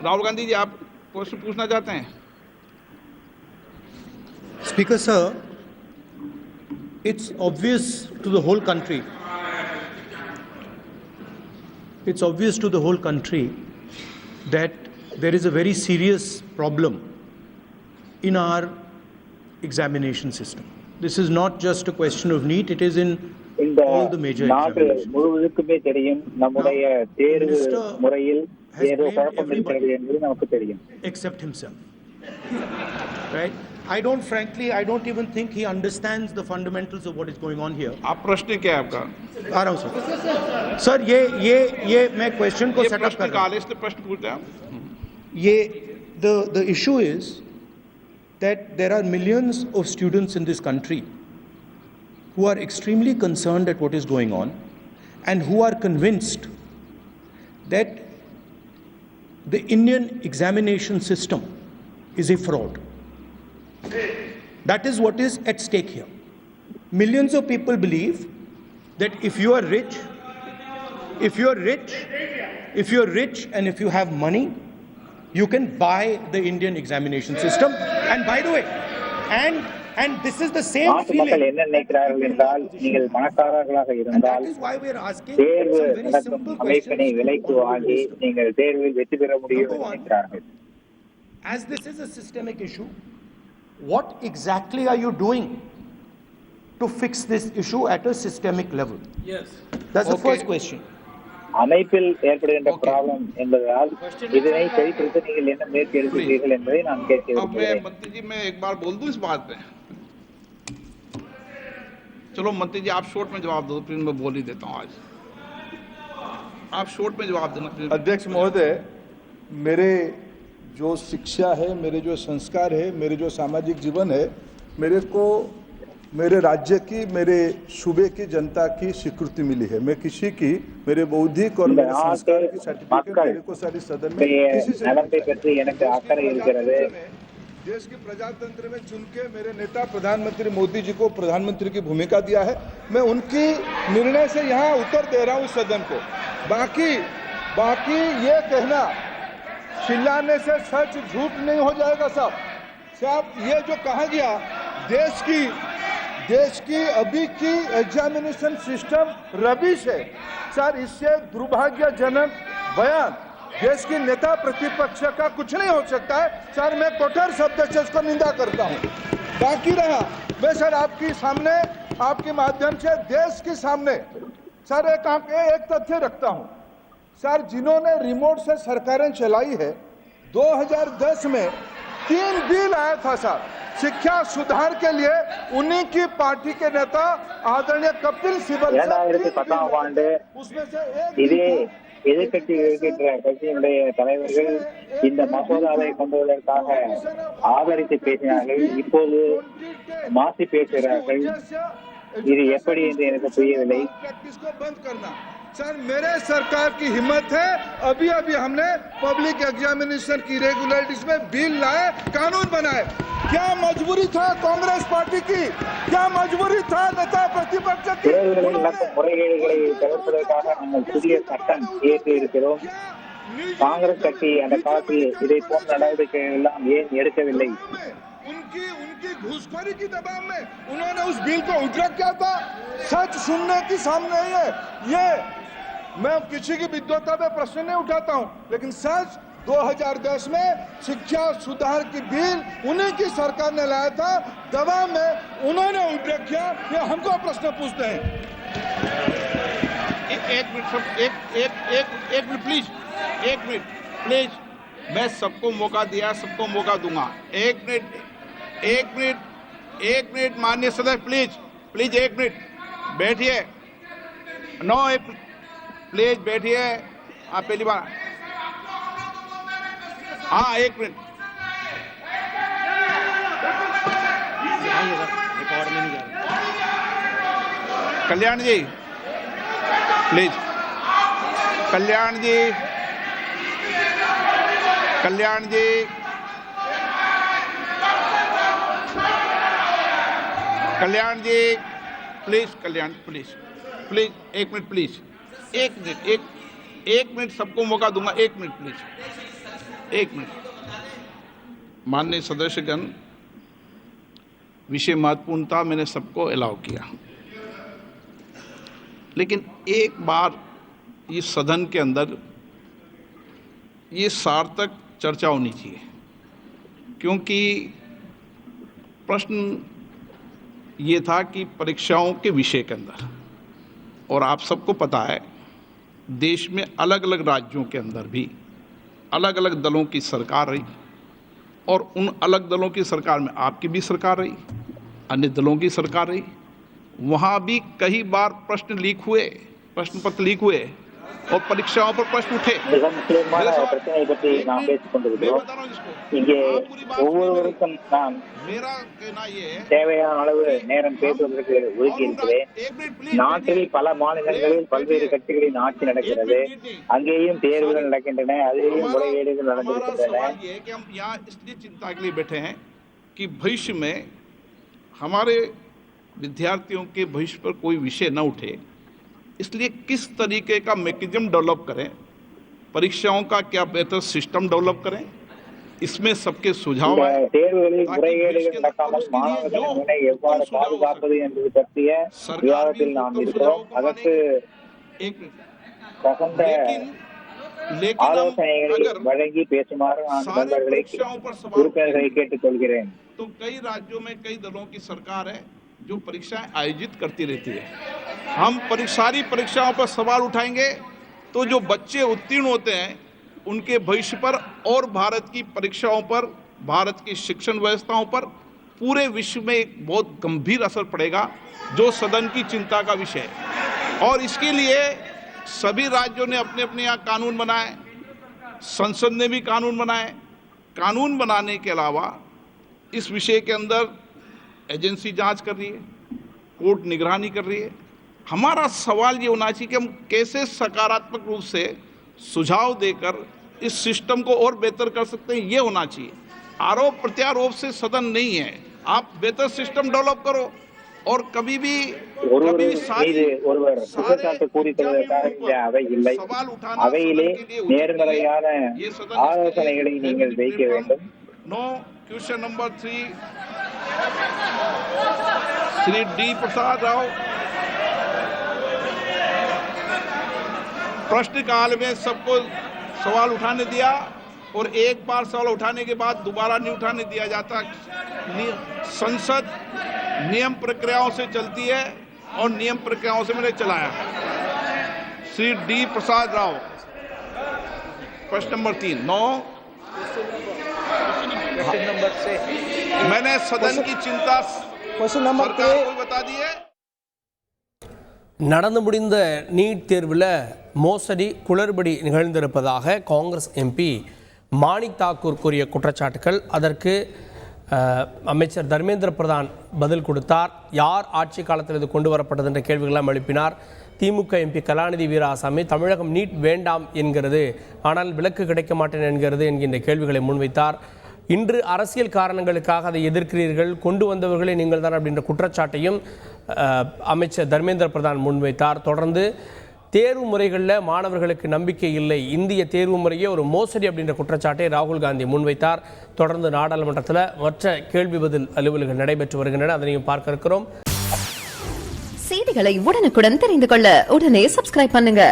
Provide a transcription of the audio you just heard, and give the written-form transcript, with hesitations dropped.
राहुल गांधी जी, आप प्रश्न पूछना चाहते हैं? Speaker sir, it's obvious to the whole country. It's obvious to the whole country that there is a very serious problem in our examination system. This is not just a question of NEET, it is in இந்த all the major நாடு examinations. முழுவதுக்குமே தெரியும் நம்முடைய தேர்வு Minister முறையில் has ஏதோ blamed குழப்பம் இருக்கிறது everybody என்பது நமக்கு தெரியும். except himself. Right? I don't even think he understands the fundamentals of what is going on here. आप प्रश्न क्या है आपका? आ रहा हूं सर ये मैं क्वेश्चन को ये सेटअप प्रश्न कर रहा काल, इसलिए प्रश्न पूछते हैं आप। हूं। ये the issue is that there are millions of students in this country who are extremely concerned at what is going on and who are convinced that the Indian examination system is a fraud. That is what is at stake here. Millions of people believe that if you are rich and if you have money, you can buy the Indian examination system. And by the way, and this is the same நாட்டு மக்கள் feeling. என்ன நினைக்கிறார்கள் என்றால், நீங்கள் பணக்காரர்களாக And that இருந்தால் is why we are asking தேர்வு some very நடத்தும் simple அமைப்பினை questions. விலைக்கு வாங்கி நீங்கள் தேர்வில் வெற்றி பெற முடியும் என்று நினைக்கிறார்கள். As this is a systemic issue, what exactly are you doing to fix this issue at a systemic level? Yes. That's the Okay. first question. அமைப்பில் ஏற்படுகின்ற Okay. ப்ராப்ளம் என்பதால் இதனை சரிப்படுத்த நீங்கள் என்ன முயற்சி எடுக்கிறீர்கள் என்பதை நான் கேட்க अब मैं விரும்புகிறேன். मंत्री जी, मैं एक बार बोल दूं इस बात पे? चलो मंत्री जी, आप शॉर्ट में जवाब दो, फिर मैं बोल ही देता हूं आज। आप शॉर्ट में जवाब देना प्लीज। अध्यक्ष महोदय, मेरे जो शिक्षा है, मेरे जो संस्कार है, मेरे जो सामाजिक जीवन है, मेरे को मेरे राज्य की, मेरे सूबे की जनता की स्वीकृति मिली है। मैं किसी की, मेरे बौद्धिक और मेरे संस्कार की सर्टिफिकेट मेरे को सारी सदन में किसी से நலத்தை பற்றி எனக்கு அக்கறை இருக்கிறது. देश के प्रजातंत्र में चुन के मेरे नेता प्रधानमंत्री मोदी जी को प्रधानमंत्री की भूमिका दिया है। मैं उनकी निर्णय से यहाँ उत्तर दे रहा हूँ सदन को। बाकी ये कहना चिल्लाने से सच झूठ नहीं हो जाएगा साहब। ये जो कहा गया देश की अभी की एग्जामिनेशन सिस्टम रबिश है सर, इससे दुर्भाग्यजनक बयान देश की नेता प्रतिपक्ष का कुछ नहीं हो सकता है सर। मैं कठोर शब्द से इसको निंदा करता हूं। बाकी रहा, मैं सर आपके सामने, आपके माध्यम से देश के सामने सर एक तथ्य रखता हूं सर। जिन्होंने रिमोट से सरकारें चलाई है, 2010 में 3 बिल आया था सर शिक्षा सुधार के लिए। उन्हीं की पार्टी के नेता आदरणीय कपिल सिब्बल 2010 ஆண்டு उसमें से இதே एक எதிர்கட்சி இருக்கின்ற கட்சியினுடைய தலைவர்கள் இந்த மசோதாவை கொண்டு வருவதற்காக ஆதரித்து பேசினார்கள். இப்போது மாற்றி பேசுகிறார்கள். இது எப்படி என்று எனக்கு புரியவில்லை. प्रैक्टिस को बंद करना सर, मेरे सरकार की हिम्मत है। अभी हमने पब्लिक एग्जामिनेशन की रेगुलरिटीज में बिल लाए, कानून बनाए। क्या मजबूरी था कांग्रेस पार्टी की? क्या मजबूरी था नेता प्रतिपक्ष की? தேர்தலில் நடக்கும் முறைகேடுகளை தவிர்ப்பதற்காக நாங்கள் புதிய சட்டம் இயற்றி இருக்கிறோம். காங்கிரஸ் கட்சி அந்த காலத்தில் இதை போன்ற நடவடிக்கைகள் எல்லாம் ஏன் எடுக்கவில்லை? उनकी घूसखोरी की दबाव में उन्होंने उस बिल को विड्रॉ किया था। सच सुनने की सामने है ये। मैं किसी की विद्वता पे प्रश्न नहीं उठाता हूं, लेकिन सच 2010 में शिक्षा सुधार की बिल उन्हीं की सरकार ने लाया था। दबाव में उन्होंने विड्रॉ किया। ये हमको प्रश्न पूछते हैं। एक मिनट प्लीज। मैं सबको मौका दिया, सबको मौका दूंगा। एक मिनट माननीय सदस्य, प्लीज 1 मिनट बैठिए। प्लीज बैठिए। आप पहली बार, हाँ 1 minute. Kalyan ji please. Kalyan ji please. Kalyan please 1 minute please. 1 minute सबको मौका दूंगा। 1 मिनट प्लीज। एक मिनट, माननीय सदस्यगण, विषय महत्वपूर्ण था, मैंने सबको अलाउ किया, लेकिन एक बार इस सदन के अंदर ये सार्थक चर्चा होनी चाहिए, क्योंकि प्रश्न ये था कि परीक्षाओं के विषय के अंदर, और आप सबको पता है देश में अलग अलग राज्यों के अंदर भी अलग अलग दलों की सरकार रही, और उन अलग दलों की सरकार में आपकी भी सरकार रही, अन्य दलों की सरकार रही। वहाँ भी कई बार प्रश्न लीक हुए, प्रश्न पत्र लीक हुए और परीक्षाओं पर प्रश्न उठे। பிரச்சனையை பற்றி நாம் பேசிக் கொண்டிருக்கிறோம். இங்கே ஒவ்வொருவருக்கும் நான் தேவையான அளவு நேரம் பேசுவதற்கு ஒதுக்கி இருக்கிறேன். நாட்டில் பல மாநிலங்களில் பல்வேறு கட்சிகளின் ஆட்சி நடக்கிறது. அங்கேயும் தேர்வுகள் நடக்கின்றன, அதிலேயும் முறைகேடுகள் நடந்திருக்கின்றன. इसलिए चिंता के लिए बैठे हैं कि भविष्य में हमारे विद्यार्थियों के भविष्य पर कोई विषय न उठे, इसलिए किस तरीके का मैकेनिज्म डेवलप करें, परीक्षाओं का क्या बेहतर सिस्टम डेवलप करें, इसमें सबके सुझाव आए। தேர்வுகளில் முறைகேடுகள் நடக்காமல் மாணவர்களின் முனை எவ்வாறு பாதுகாப்பது என்பது பற்றிய விவாதத்தில் நாம் இருக்கிறோம். அதற்கு தகுந்த ஆலோசனைகளை வழங்கி பேசுமாறு நான் நண்பர்களை உறுப்பினர்களை கேட்டுக்கொள்கிறேன். तो कई राज्यों में कई दलों की सरकार है जो परीक्षाएं आयोजित करती रहती है। हम सारी परीक्षाओं पर सवाल उठाएंगे तो जो बच्चे उत्तीर्ण होते हैं उनके भविष्य पर और भारत की परीक्षाओं पर, भारत की शिक्षण व्यवस्थाओं पर, पूरे विश्व में एक बहुत गंभीर असर पड़ेगा, जो सदन की चिंता का विषय है। और इसके लिए सभी राज्यों ने अपने अपने यहाँ कानून बनाए, संसद ने भी कानून बनाए। कानून बनाने के अलावा इस विषय के अंदर एजेंसी जांच कर रही है, कोर्ट निगरानी कर रही है। हमारा सवाल ये होना चाहिए कि हम कैसे सकारात्मक रूप से सुझाव देकर इस सिस्टम को और बेहतर कर सकते हैं, ये होना चाहिए। आरोप प्रत्यारोप से सदन नहीं है, आप बेहतर सिस्टम डेवलप करो। और कभी भी குற்றச்சாட்டு கூறி தருவதற்காக அவை இல்லை, அவையிலே நேர்மறையான ஆலோசனைகளை நீங்கள் வைக்க வேண்டும். No question number 3 Shri D Prasad Rao. प्रश्नकाल में सबको सवाल उठाने दिया और एक बार सवाल उठाने के बाद दोबारा नहीं उठाने दिया जाता। संसद नियम प्रक्रियाओं से चलती है और नियम प्रक्रियाओं से मैंने चलाया। श्री डी प्रसाद राव, प्रश्न नंबर 3 9 मैंने सदन की चिंता सरकार को बता दी है। நடந்து முடிந்த நீட் தேர்வில் மோசடி குளறுபடி நிகழ்ந்திருப்பதாக காங்கிரஸ் எம்பி மாணிக் தாக்கூர் கூறிய குற்றச்சாட்டுகள், அதற்கு அமைச்சர் தர்மேந்திர பிரதான் பதில் கொடுத்தார். யார் ஆட்சி காலத்தில் இது கொண்டு வரப்பட்டது என்ற கேள்விகளெல்லாம் எழுப்பினார். திமுக எம்பி கலாநிதி வீராசாமி தமிழகம் நீட் வேண்டாம் என்கிறது, ஆனால் விலக்கு கிடைக்க மாட்டேன் என்கிறது என்கின்ற கேள்விகளை முன்வைத்தார். இன்று அரசியல் காரணங்களுக்காக அதை எதிர்க்கிறீர்கள், கொண்டு வந்தவர்களே நீங்கள் தான் அப்படின்ற குற்றச்சாட்டையும் அமைச்சர் தர்மேந்திர பிரதான் முன்வைத்தார். தொடர்ந்து தேர்வு முறைகளில் மாணவர்களுக்கு நம்பிக்கை இல்லை, இந்திய தேர்வு முறையே ஒரு மோசடி அப்படின்ற குற்றச்சாட்டை ராகுல் காந்தி முன்வைத்தார். தொடர்ந்து நாடாளுமன்றத்தில் மற்ற கேள்வி பதில் அலுவல்கள் நடைபெற்று வருகின்றன, அதனையும் பார்க்க இருக்கிறோம். செய்திகளை உடனுக்குடன் தெரிந்து கொள்ள உடனே சப்ஸ்கிரைப் பண்ணுங்க.